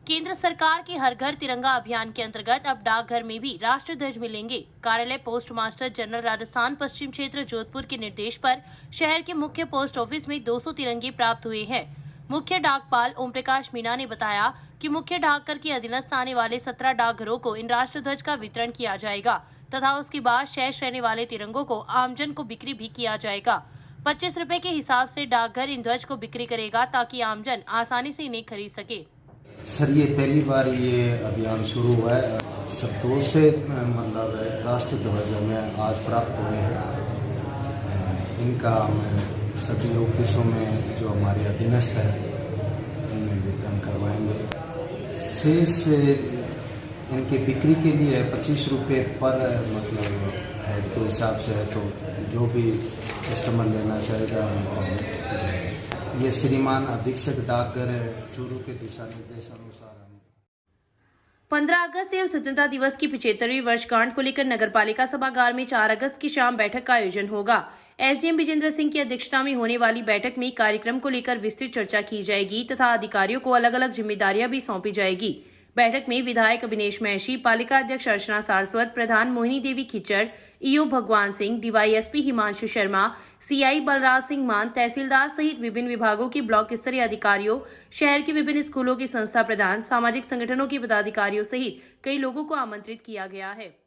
केंद्र सरकार के हर घर तिरंगा अभियान के अंतर्गत अब डाकघर में भी राष्ट्र ध्वज मिलेंगे। कार्यालय पोस्ट मास्टर जनरल राजस्थान पश्चिम क्षेत्र जोधपुर के निर्देश पर शहर के मुख्य पोस्ट ऑफिस में 200 तिरंगे प्राप्त हुए हैं। मुख्य डाकपाल ओम प्रकाश मीणा ने बताया कि मुख्य डाकघर के अधीनस्थ आने वाले 17 डाकघरों को इन राष्ट्र ध्वज का वितरण किया जाएगा तथा उसके बाद शेष रहने वाले तिरंगों को आमजन को बिक्री भी किया जाएगा। 25 रुपए के हिसाब से डाकघर इन ध्वज को बिक्री करेगा ताकि आमजन आसानी से इन्हें खरीद सके। सर, ये पहली बार ये अभियान शुरू हुआ है। सब 2 से मतलब राष्ट्र ध्वज हमें आज प्राप्त हुए हैं। इनका हम सभी ऑफिसों में जो हमारे अधीनस्थ है इनमें वितरण करवाएंगे। शेष इनकी बिक्री के लिए 25 रुपये पर मतलब हेड के हिसाब से है, तो जो भी कस्टमर लेना चाहेगा उनको ये श्रीमान अधीक्षक डाकघर चूरू के दिशा निर्देशानुसार 15 अगस्त एवं स्वतंत्रता दिवस की 75वीं वर्षगांठ को लेकर नगरपालिका सभागार में 4 अगस्त की शाम बैठक का आयोजन होगा। एसडीएम विजेंद्र सिंह की अध्यक्षता में होने वाली बैठक में कार्यक्रम को लेकर विस्तृत चर्चा की जाएगी तथा अधिकारियों को अलग अलग जिम्मेदारियां भी सौंपी जाएगी। बैठक में विधायक अभिनेश महर्षि, पालिका अध्यक्ष अर्चना सारस्वत, प्रधान मोहिनी देवी खिच्चर, ईओ भगवान सिंह, डीवाईएसपी हिमांशु शर्मा, सीआई बलराज सिंह मान, तहसीलदार सहित विभिन्न विभागों की ब्लॉक स्तरीय अधिकारियों, शहर के विभिन्न स्कूलों के संस्था प्रधान, सामाजिक संगठनों के पदाधिकारियों सहित कई लोगों को आमंत्रित किया गया है।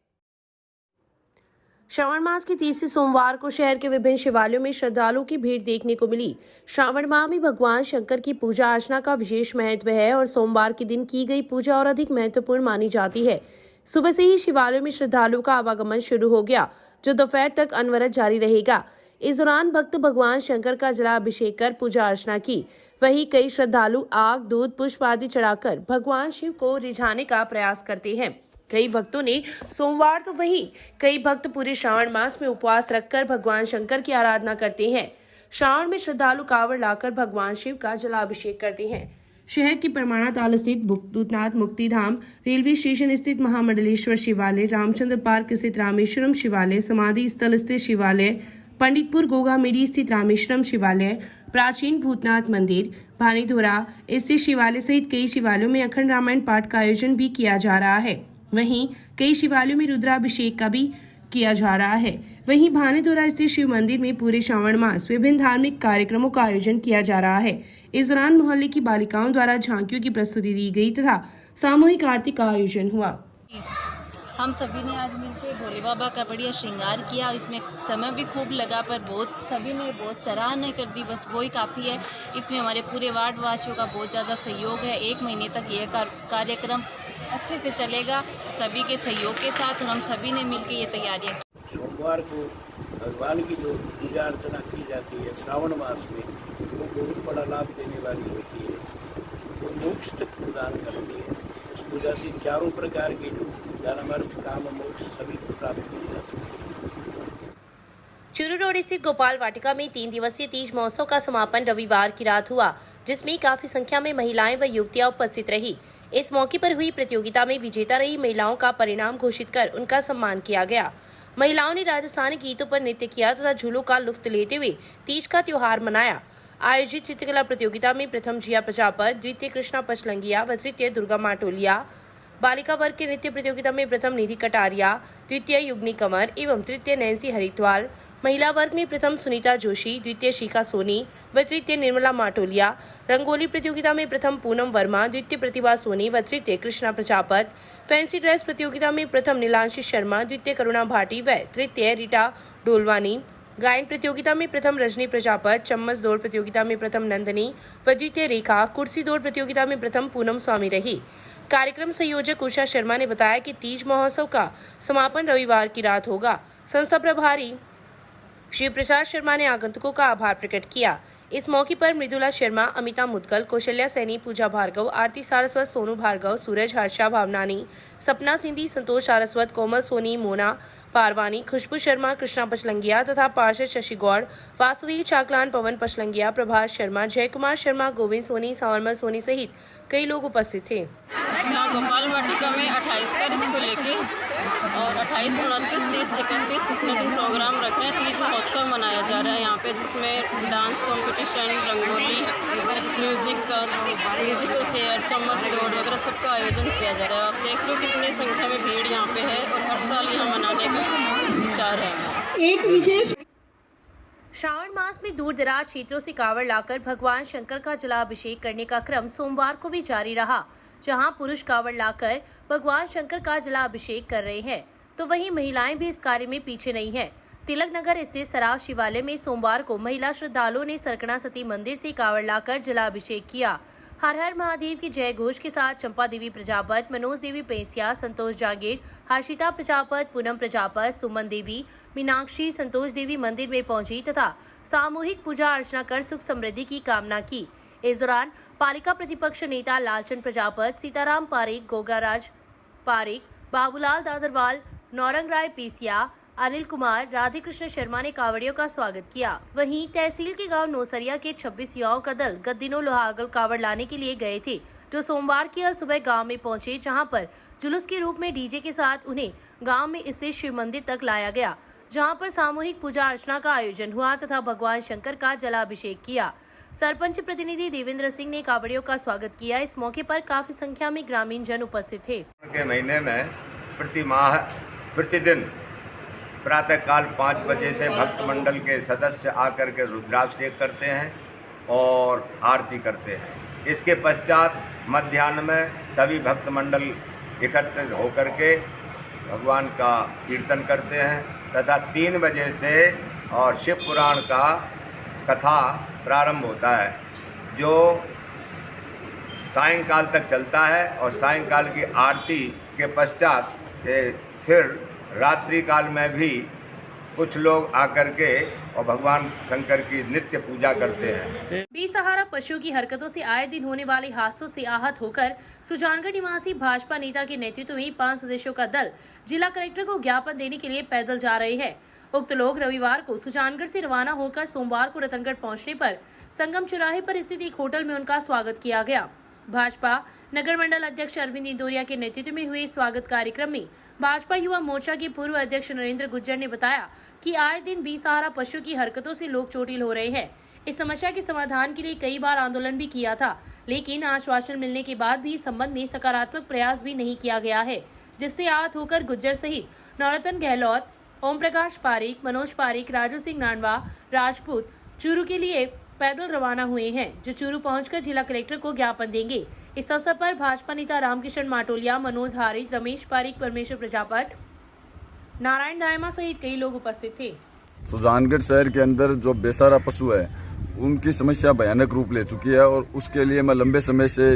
श्रावण मास के 30 सोमवार को शहर के विभिन्न शिवालयों में श्रद्धालुओं की भीड़ देखने को मिली। श्रावण माह में भगवान शंकर की पूजा अर्चना का विशेष महत्व है और सोमवार के दिन की गई पूजा और अधिक महत्वपूर्ण मानी जाती है। सुबह से ही शिवालयों में श्रद्धालुओं का आवागमन शुरू हो गया, जो दोपहर तक अनवरत जारी रहेगा। इस दौरान भक्त भगवान शंकर का जलाभिषेक कर पूजा अर्चना की। वहीं कई श्रद्धालु आग, दूध, पुष्प आदि चढ़ाकर भगवान शिव को रिझाने का प्रयास करते हैं। कई भक्तों ने सोमवार तो वहीं कई भक्त पूरे श्रावण मास में उपवास रखकर भगवान शंकर की आराधना करते हैं। श्रावण में श्रद्धालु कांवड़ लाकर भगवान शिव का जलाभिषेक करते हैं। शहर के परमाणा ताल स्थित भूतनाथ मुक्तिधाम, रेलवे स्टेशन स्थित महामंडलेश्वर शिवालय, रामचंद्र पार्क स्थित रामेश्वरम शिवालय, समाधि स्थल स्थित शिवालय, पंडितपुर गोगामेडी स्थित रामेश्वरम शिवालय, प्राचीन भूतनाथ मंदिर, भानीधोरा स्थित शिवालय सहित कई शिवालयों में अखंड रामायण पाठ का आयोजन भी किया जा रहा है। वहीं कई शिवालयों में रुद्राभिषेक का भी किया जा रहा है। वहीं भानीधोरा स्थित शिव मंदिर में पूरे श्रावण मास विभिन्न धार्मिक कार्यक्रमों का आयोजन किया जा रहा है। इस दौरान मोहल्ले की बालिकाओं द्वारा झांकियों की प्रस्तुति दी गई तथा सामूहिक आरती का आयोजन हुआ। हम सभी ने आज मिलकर भोले बाबा का बढ़िया श्रृंगार किया। इसमें समय भी खूब लगा, पर सभी ने बहुत सराहना कर दी, बस वही काफ़ी है। इसमें हमारे पूरे वार्ड वासियों का बहुत ज़्यादा सहयोग है। 1 महीने तक यह कार्यक्रम अच्छे से चलेगा सभी के सहयोग के साथ, और हम सभी ने मिलकर ये तैयारियां की। सोमवार को भगवान की जो पूजा अर्चना की जाती है श्रावण मास में, वो बहुत बड़ा लाभ देने वाली होती है। वो मोक्ष तक प्रदान करती है। इस पूजा से चारों प्रकार के जो धर्मार्थ काम मोक्ष सभी को प्राप्त किए जा सकते। चूरू रोड स्थित गोपाल वाटिका में 3 दिवसीय तीज महोत्सव का समापन रविवार की रात हुआ, जिसमें काफी संख्या में महिलाएं व युवतियां उपस्थित रही। इस मौके पर हुई प्रतियोगिता में विजेता रही महिलाओं का परिणाम घोषित कर उनका सम्मान किया गया। महिलाओं ने राजस्थानी गीतों पर नृत्य किया तथा झूलों का लुत्फ लेते हुए तीज का त्योहार मनाया। आयोजित चित्रकला प्रतियोगिता में प्रथम जिया प्रजापत, द्वितीय कृष्णा पचलंगिया व तृतीय दुर्गा माटोलिया। बालिका वर्ग के नृत्य प्रतियोगिता में प्रथम निधि कटारिया, द्वितीय युगनी कंवर एवं तृतीय नैन्सी हरिद्वाल। महिला वर्ग में प्रथम सुनीता जोशी, द्वितीय शिखा सोनी व तृतीय निर्मला माटोलिया। रंगोली प्रतियोगिता में प्रथम पूनम वर्मा, द्वितीय प्रतिभा सोनी व तृतीय कृष्णा प्रजापत। फैंसी ड्रेस प्रतियोगिता में प्रथम नीलांशी शर्मा, द्वितीय करुणा भाटी व तृतीय रीटा डोलवानी। गायन प्रतियोगिता में प्रथम रजनी प्रजापत, चम्मच दौड़ प्रतियोगिता में प्रथम नंदनी व द्वितीय रेखा, कुर्सी दौड़ प्रतियोगिता में प्रथम पूनम स्वामी रही। कार्यक्रम संयोजक उषा शर्मा ने बताया कि तीज महोत्सव का समापन रविवार की रात होगा। संस्था प्रभारी शिव प्रसाद शर्मा ने आगंतुकों का आभार प्रकट किया। इस मौके पर मृदुला शर्मा, अमिता मुदगल, कौशल्या सैनी, पूजा भार्गव, आरती सारस्वत, सोनू भार्गव, सूरज, हर्षा भावनानी, सपना सिंधी, संतोष सारस्वत, कोमल सोनी, मोना पारवानी, खुशबू शर्मा, कृष्णा पचलंगिया तथा पार्षद शशि गौड़, वासुदेव चाकलान, पवन पचलंगिया, प्रभास शर्मा, जय कुमार शर्मा, गोविंद सोनी, सावरमल सोनी सहित कई लोग उपस्थित थे। गोपाल वाटिका में 28 तारीख से लेके और 28, 29, 30, 31 इतने दिन प्रोग्राम रख रहे हैं। तीज महोत्सव मनाया जा रहा है यहाँ पे, जिसमें dance competition, rangoli, musical chair, चम्मच दौड़ वगैरह सबका आयोजन किया जा रहा है। आप देख लो कितनी संख्या में भीड़ यहाँ पे है और हर साल यहाँ मनाने का विचार है। एक विशेष श्रावण मास में दूर दराज क्षेत्रों से कावड़ लाकर भगवान शंकर का जलाभिषेक करने का क्रम सोमवार को भी जारी रहा, जहां पुरुष कावड़ लाकर भगवान शंकर का जलाभिषेक कर रहे हैं, तो वहीं महिलाएं भी इस कार्य में पीछे नहीं हैं। तिलक नगर स्थित सराव शिवालय में सोमवार को महिला श्रद्धालुओं ने सरकना सती मंदिर से कावड़ लाकर जलाभिषेक किया। हर हर महादेव की जय घोष के साथ चंपा देवी प्रजापत, मनोज देवी पेंसिया, संतोष जागीर, हर्षिता प्रजापत, पूनम प्रजापत, सुमन देवी, मीनाक्षी, संतोष देवी मंदिर में पहुंची तथा सामूहिक पूजा अर्चना कर सुख समृद्धि की कामना की। इस दौरान पालिका प्रतिपक्ष नेता लालचंद प्रजापत, सीताराम पारिक, गोगाराज पारिक, बाबूलाल दादरवाल, नौरंग राय पेसिया, अनिल कुमार, राधे कृष्ण शर्मा ने कावड़ियों का स्वागत किया। वहीं तहसील के गांव नौसरिया के 26 युवाओं का दल गत दिनों लोहागल कावड़ लाने के लिए गए थे, जो सोमवार की सुबह गांव में पहुंचे, जहां पर जुलूस के रूप में डीजे के साथ उन्हें गांव में स्थित शिव मंदिर तक लाया गया, जहां पर सामूहिक पूजा अर्चना का आयोजन हुआ तथा भगवान शंकर का जलाभिषेक किया। सरपंच प्रतिनिधि देवेंद्र सिंह ने कावड़ियों का स्वागत किया। इस मौके पर काफी संख्या में ग्रामीण जन उपस्थित थे। के महीने में प्रतिदिन प्रातःकाल 5 बजे से भक्त मंडल के सदस्य आकर के रुद्राभिषेक करते हैं और आरती करते हैं। इसके पश्चात मध्याह्न में सभी भक्त मंडल एकत्रित होकर के भगवान का कीर्तन करते हैं तथा 3 बजे से और शिव पुराण का कथा प्रारंभ होता है, जो सायंकाल तक चलता है और सायंकाल की आरती के पश्चात फिर रात्रि काल में भी कुछ लोग आकर के और भगवान शंकर की नित्य पूजा करते हैं। बेसहारा पशुओं की हरकतों से आए दिन होने वाले हादसों से आहत होकर सुजानगढ़ निवासी भाजपा नेता के नेतृत्व में 5 सदस्यों का दल जिला कलेक्टर को ज्ञापन देने के लिए पैदल जा रहे हैं। उक्त लोग रविवार को सुजानगढ़ से रवाना होकर सोमवार को रतनगढ़ पहुंचने पर संगम चौराहे पर स्थित एक होटल में उनका स्वागत किया गया। भाजपा नगर मंडल अध्यक्ष अरविंद इंदौरिया के नेतृत्व में हुए स्वागत कार्यक्रम में भाजपा युवा मोर्चा के पूर्व अध्यक्ष नरेंद्र गुज्जर ने बताया कि आए दिन बेसहारा पशुओं की हरकतों से लोग चोटिल हो रहे हैं। इस समस्या के समाधान के लिए कई बार आंदोलन भी किया था, लेकिन आश्वासन मिलने के बाद भी इस संबंध में सकारात्मक प्रयास भी नहीं किया गया है, जिससे आहत होकर गुज्जर सहित नौरतन गहलोत, ओम प्रकाश पारिक, मनोज पारिक, राजू सिंह नानवा, राजपूत चूरू के लिए पैदल रवाना हुए हैं, जो चूरू पहुंचकर जिला कलेक्टर को ज्ञापन देंगे। इस अवसर पर भाजपा नेता रामकिशन माटोलिया, मनोज हारित, रमेश पारिक, परमेश्वर प्रजापत, नारायण दायमा सहित कई लोग उपस्थित थे। सुजानगढ़ शहर के अंदर जो बेसहारा पशु है, उनकी समस्या भयानक रूप ले चुकी है और उसके लिए मैं लंबे समय से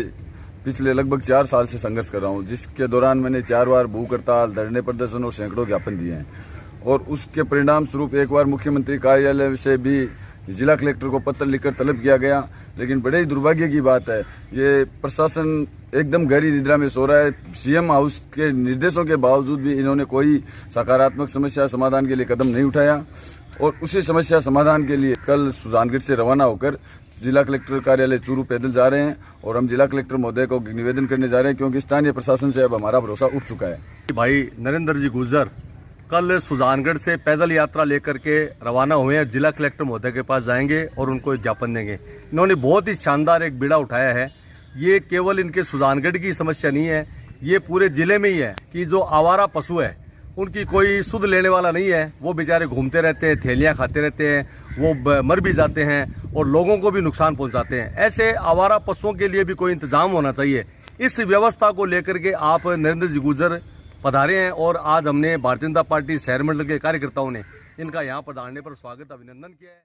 पिछले लगभग 4 साल से संघर्ष कर रहा हूं, जिसके दौरान मैंने 4 बार भूख हड़ताल, धरने प्रदर्शन और सैकड़ों ज्ञापन दिए हैं। और उसके परिणाम स्वरूप एक बार मुख्यमंत्री कार्यालय से भी जिला कलेक्टर को पत्र लिखकर तलब किया गया, लेकिन बड़े ही दुर्भाग्य की बात है, ये प्रशासन एकदम गहरी निद्रा में सो रहा है। सीएम हाउस के निर्देशों के बावजूद भी इन्होंने कोई सकारात्मक समस्या समाधान के लिए कदम नहीं उठाया और उसी समस्या समाधान के लिए कल सुजानगढ़ से रवाना होकर जिला कलेक्टर कार्यालय चूरू पैदल जा रहे हैं और हम जिला कलेक्टर महोदय को निवेदन करने जा रहे हैं, क्योंकि स्थानीय प्रशासन से अब हमारा भरोसा उठ चुका है। भाई नरेंद्र जी गुर्जर कल सुजानगढ़ से पैदल यात्रा लेकर के रवाना हुए हैं, जिला कलेक्टर महोदय के पास जाएंगे और उनको एक ज्ञापन देंगे। इन्होंने बहुत ही शानदार एक बीड़ा उठाया है। ये केवल इनके सुजानगढ़ की समस्या नहीं है, ये पूरे जिले में ही है कि जो आवारा पशु है उनकी कोई सुध लेने वाला नहीं है। वो बेचारे घूमते रहते हैं, थैलियां खाते रहते हैं, वो मर भी जाते हैं और लोगों को भी नुकसान पहुंचाते हैं। ऐसे आवारा पशुओं के लिए भी कोई इंतजाम होना चाहिए। इस व्यवस्था को लेकर के आप नरेंद्र जी गुर्जर पधारे हैं और आज हमने भारतीय जनता पार्टी शहर मंडल के कार्यकर्ताओं ने इनका यहाँ पधारने पर स्वागत अभिनंदन किया है।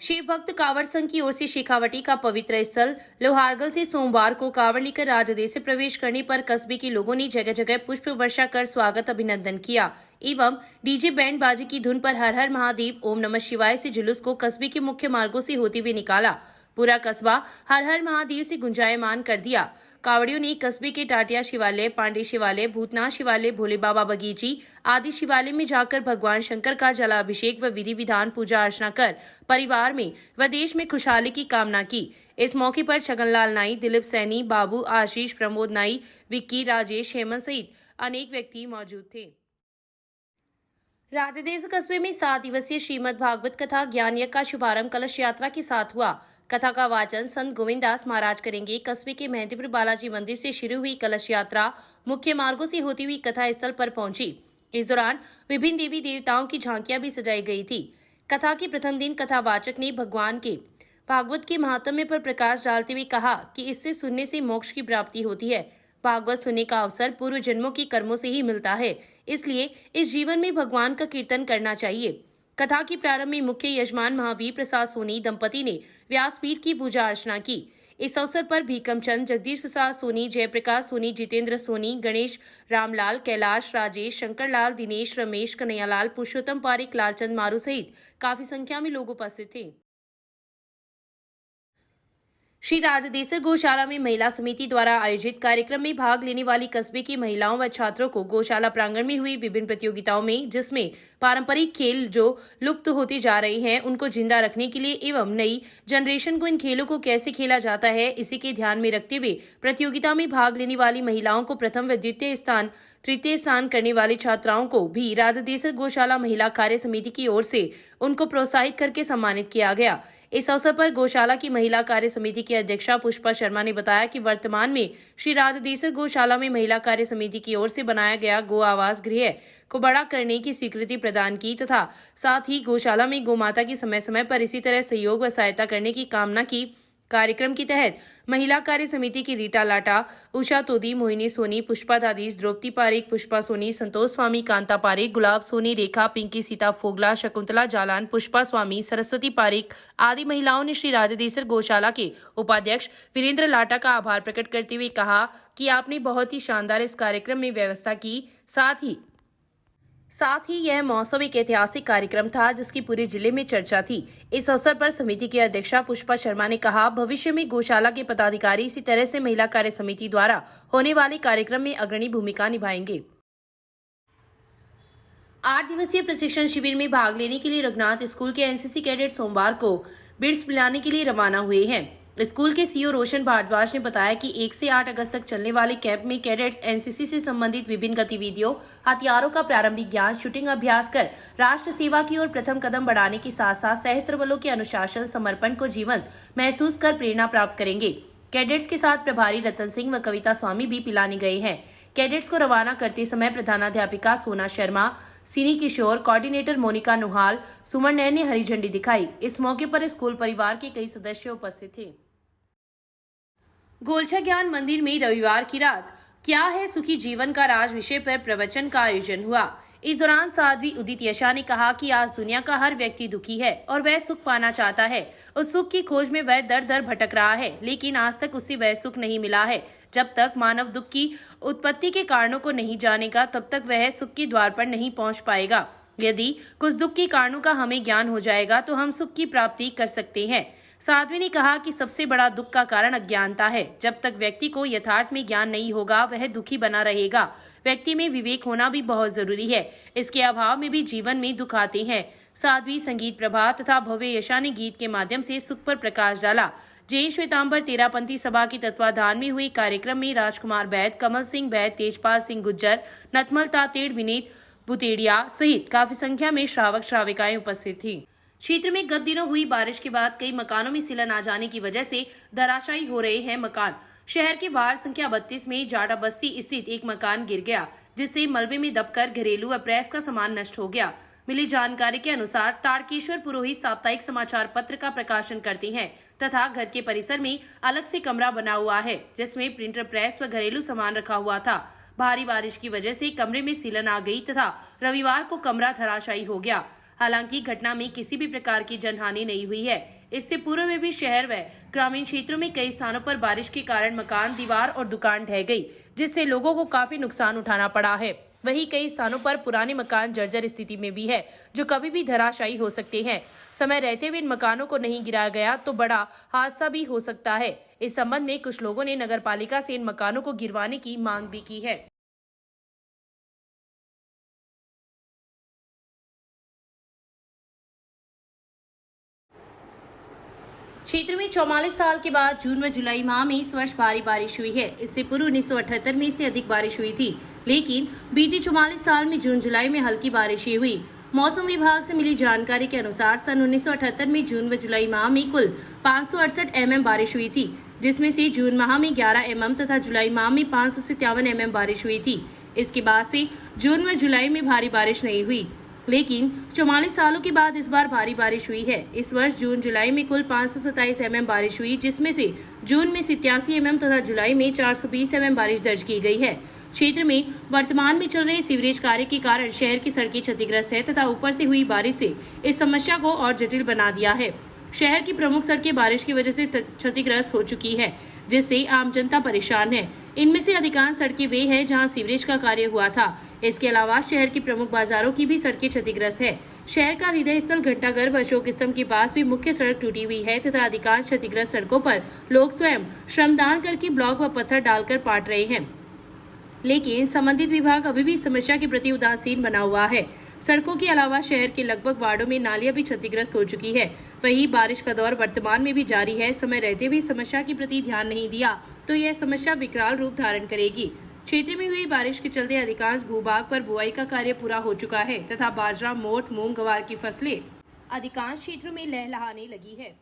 शिव भक्त कांवड़ संघ की ओर से शेखावटी का पवित्र स्थल लोहारगल से सोमवार को कांवड़ लेकर राजदेश से प्रवेश करने पर कस्बे के लोगों ने जगह जगह पुष्प वर्षा कर स्वागत अभिनंदन किया एवं डीजे बैंड बाजी की धुन पर हर हर महादेव, ओम नमः शिवाय से जुलूस को कस्बे के मुख्य मार्गों से होते हुए निकाला। पूरा कस्बा हर हर महादेव से गुंजायमान कर दिया। कावड़ियों ने कस्बे के टाटिया शिवालय, पांडे शिवालय, भूतनाथ शिवालय, भोले बाबा बगीची आदि शिवालय में जाकर भगवान शंकर का जलाभिषेक व विधि विधान पूजा अर्चना कर परिवार में व देश में खुशहाली की कामना की। इस मौके पर छगनलाल नाई, दिलीप सैनी, बाबू, आशीष, प्रमोद नाई, विक्की, राजेश, हेमंत सहित अनेक व्यक्ति मौजूद थे। राजदेस कस्बे में 7 दिवसीय श्रीमद् भागवत कथा ज्ञान यज्ञ का शुभारंभ कलश यात्रा के साथ हुआ। कथा का वाचन संत गोविंददास महाराज करेंगे। कस्बे के मेहंदीपुर बालाजी मंदिर से शुरू हुई कलश यात्रा मुख्य मार्गों से होती हुई कथा स्थल पर पहुंची। इस दौरान विभिन्न देवी देवताओं की झांकियां भी सजाई गई थी। कथा के प्रथम दिन कथावाचक ने भगवान के भागवत के महात्म्य पर प्रकाश डालते हुए कहा कि इससे सुनने से मोक्ष की प्राप्ति होती है। भागवत सुनने का अवसर पूर्व जन्मों के कर्मों से ही मिलता है, इसलिए इस जीवन में भगवान का कीर्तन करना चाहिए। कथा के प्रारंभ में मुख्य यजमान महावीर प्रसाद सोनी दंपति ने व्यासपीठ की पूजा अर्चना की। इस अवसर पर भीकमचंद, जगदीश प्रसाद सोनी, जयप्रकाश सोनी, जितेंद्र सोनी, गणेश, रामलाल, कैलाश, राजेश, शंकरलाल, दिनेश, रमेश, कन्हैयालाल, पुरुषोत्तम पारिक, लालचंद मारू सहित काफी संख्या में लोग उपस्थित थे। श्री राजदेसर गौशाला में महिला समिति द्वारा आयोजित कार्यक्रम में भाग लेने वाली कस्बे की महिलाओं व छात्रों को गौशाला प्रांगण में हुई विभिन्न प्रतियोगिताओं में, जिसमें पारंपरिक खेल जो लुप्त होते जा रहे हैं उनको जिंदा रखने के लिए एवं नई जनरेशन को इन खेलों को कैसे खेला जाता है, इसी के ध्यान में रखते हुए प्रतियोगिता में भाग लेने वाली महिलाओं को प्रथम व द्वितीय स्थान, तृतीय स्थान करने वाली छात्राओं को भी राजदेसर गौशाला महिला कार्य समिति की ओर से उनको प्रोत्साहित करके सम्मानित किया गया। इस अवसर पर गौशाला की महिला कार्य समिति की अध्यक्षा पुष्पा शर्मा ने बताया कि वर्तमान में श्री राजदेसर गौशाला में महिला कार्य समिति की ओर से बनाया गया गो आवास गृह को बड़ा करने की स्वीकृति प्रदान की तथा साथ ही गौशाला में गौमाता की समय समय पर इसी तरह सहयोग व सहायता करने की कामना की। कार्यक्रम के तहत महिला कार्य समिति की रीटा लाटा, उषा तोदी, मोहिनी सोनी, पुष्पा दादीश, द्रौपदी पारिक, पुष्पा सोनी, संतोष स्वामी, कांता पारिक, गुलाब सोनी, रेखा, पिंकी, सीता फोगला, शकुंतला जालान, पुष्पा स्वामी, सरस्वती पारिक आदि महिलाओं ने श्री राजदेसर गौशाला के उपाध्यक्ष वीरेंद्र लाटा का आभार प्रकट करते हुए कहा कि आपने बहुत ही शानदार इस कार्यक्रम में व्यवस्था की। साथ ही यह महोत्सव एक ऐतिहासिक कार्यक्रम था जिसकी पूरे जिले में चर्चा थी। इस अवसर पर समिति की अध्यक्षा पुष्पा शर्मा ने कहा, भविष्य में गौशाला के पदाधिकारी इसी तरह से महिला कार्य समिति द्वारा होने वाले कार्यक्रम में अग्रणी भूमिका निभाएंगे। 8 दिवसीय प्रशिक्षण शिविर में भाग लेने के लिए रघुनाथ स्कूल के एनसीसी कैडेट सोमवार को बिट्स पिलाने के लिए रवाना हुए हैं। स्कूल के सीईओ रोशन भारद्वाज ने बताया कि 1 से 8 अगस्त तक चलने वाले कैंप में कैडेट्स एनसीसी से संबंधित विभिन्न गतिविधियों, हथियारों का प्रारंभिक ज्ञान, शूटिंग अभ्यास कर राष्ट्र सेवा की ओर प्रथम कदम बढ़ाने के साथ साथ सशस्त्र बलों के अनुशासन, समर्पण को जीवंत महसूस कर प्रेरणा प्राप्त करेंगे। कैडेट्स के साथ प्रभारी रतन सिंह व कविता स्वामी भी पिलाने गए हैं। कैडेट्स को रवाना करते समय प्रधानाध्यापिका सोना शर्मा, सीनी किशोर, कोऑर्डिनेटर मोनिका नुहाल, सुमन नैन ने हरी झंडी दिखाई। इस मौके पर स्कूल परिवार के कई सदस्य उपस्थित थे। गोलछा ज्ञान मंदिर में रविवार की रात क्या है सुखी जीवन का राज विषय पर प्रवचन का आयोजन हुआ। इस दौरान साध्वी उदित यशा ने कहा कि आज दुनिया का हर व्यक्ति दुखी है और वह सुख पाना चाहता है। उस सुख की खोज में वह दर दर भटक रहा है, लेकिन आज तक उसे वह सुख नहीं मिला है। जब तक मानव दुख की उत्पत्ति के कारणों को नहीं जानेगा तब तक वह सुख के द्वार पर नहीं पहुंच पाएगा। यदि कुछ दुख के कारणों का हमें ज्ञान हो जाएगा तो हम सुख की प्राप्ति कर सकते हैं। साध्वी ने कहा कि सबसे बड़ा दुख का कारण अज्ञानता है। जब तक व्यक्ति को यथार्थ में ज्ञान नहीं होगा वह दुखी बना रहेगा। व्यक्ति में विवेक होना भी बहुत जरूरी है, इसके अभाव में भी जीवन में दुख आते हैं। साध्वी संगीत प्रभा तथा भव्य यशा ने गीत के माध्यम से सुख पर प्रकाश डाला। जय श्वेतांबर तेरापंथी सभा के तत्वाधान में हुए कार्यक्रम में राजकुमार बैद, कमल सिंह बैद, तेजपाल सिंह गुज्जर, नथमल तातेड़, विनीत बुतेड़िया सहित काफी संख्या में श्रावक श्राविकाएं उपस्थित थी। क्षेत्र में गत दिनों हुई बारिश के बाद कई मकानों में सिलन आ जाने की वजह से धराशायी हो रहे हैं मकान। शहर के वार्ड संख्या 32 में जाडा बस्ती स्थित एक मकान गिर गया, जिससे मलबे में दबकर घरेलू व प्रेस का सामान नष्ट हो गया। मिली जानकारी के अनुसार तारकेश्वर पुरोहित साप्ताहिक समाचार पत्र का प्रकाशन करते हैं तथा घर के परिसर में अलग से कमरा बना हुआ है, जिसमें प्रिंटर प्रेस व घरेलू सामान रखा हुआ था। भारी बारिश की वजह से कमरे में सिलन आ गई तथा रविवार को कमरा धराशायी हो गया। हालांकि घटना में किसी भी प्रकार की जनहानि नहीं हुई है। इससे पूर्व में भी शहर व ग्रामीण क्षेत्रों में कई स्थानों पर बारिश के कारण मकान, दीवार और दुकान ढह गई, जिससे लोगों को काफी नुकसान उठाना पड़ा है। वहीं कई स्थानों पर पुराने मकान जर्जर स्थिति में भी है, जो कभी भी धराशायी हो सकते हैं। समय रहते हुए इन मकानों को नहीं गिराया गया तो बड़ा हादसा भी हो सकता है। इस संबंध में कुछ लोगों ने नगर पालिका से इन मकानों को गिरवाने की मांग भी की है। क्षेत्र में 44 साल के बाद जून व जुलाई माह में इस वर्ष भारी बारिश हुई है। इससे पूर्व 1978 में इससे अधिक बारिश हुई थी, लेकिन बीते 44 साल में जून जुलाई में हल्की बारिश ही हुई। मौसम विभाग से मिली जानकारी के अनुसार सन 1978 में जून व जुलाई माह में कुल 568 mm बारिश हुई थी, जिसमें से जून माह में 11 mm तथा जुलाई माह में 557 mm बारिश हुई थी। इसके बाद से जून व जुलाई में भारी बारिश नहीं हुई, लेकिन 44 सालों के बाद इस बार भारी बारिश हुई है। इस वर्ष जून जुलाई में कुल 527 mm बारिश हुई, जिसमें से जून में 87 mm तथा जुलाई में 420 mm बारिश दर्ज की गई है। क्षेत्र में वर्तमान में चल रहे सीवरेज कार्य के कारण शहर की सड़कें क्षतिग्रस्त है तथा ऊपर से हुई बारिश से इस समस्या को और जटिल बना दिया है। शहर की प्रमुख सड़कें बारिश की वजह से क्षतिग्रस्त हो चुकी है, जिससे आम जनता परेशान है। इनमें से अधिकांश सड़कें वे हैं जहां सीवरेज का कार्य हुआ था। इसके अलावा शहर की प्रमुख बाजारों की भी सड़कें क्षतिग्रस्त है। शहर का हृदय स्थल घंटाघर व अशोक स्तंभ के पास भी मुख्य सड़क टूटी हुई है तथा अधिकांश क्षतिग्रस्त सड़कों पर लोग स्वयं श्रमदान करके ब्लॉक व पत्थर डालकर पाट रहे हैं, लेकिन संबंधित विभाग अभी भी इस समस्या के प्रति उदासीन बना हुआ है। सड़कों के अलावा शहर के लगभग वार्डों में नालियां भी क्षतिग्रस्त हो चुकी है। वहीं बारिश का दौर वर्तमान में भी जारी है। समय रहते हुए समस्या के प्रति ध्यान नहीं दिया तो यह समस्या विकराल रूप धारण करेगी। क्षेत्र में हुई बारिश के चलते अधिकांश भूभाग पर बुआई का कार्य पूरा हो चुका है तथा बाजरा, मोठ, मूंग, गवार की फसलें अधिकांश क्षेत्रों में लहलहाने लगी है।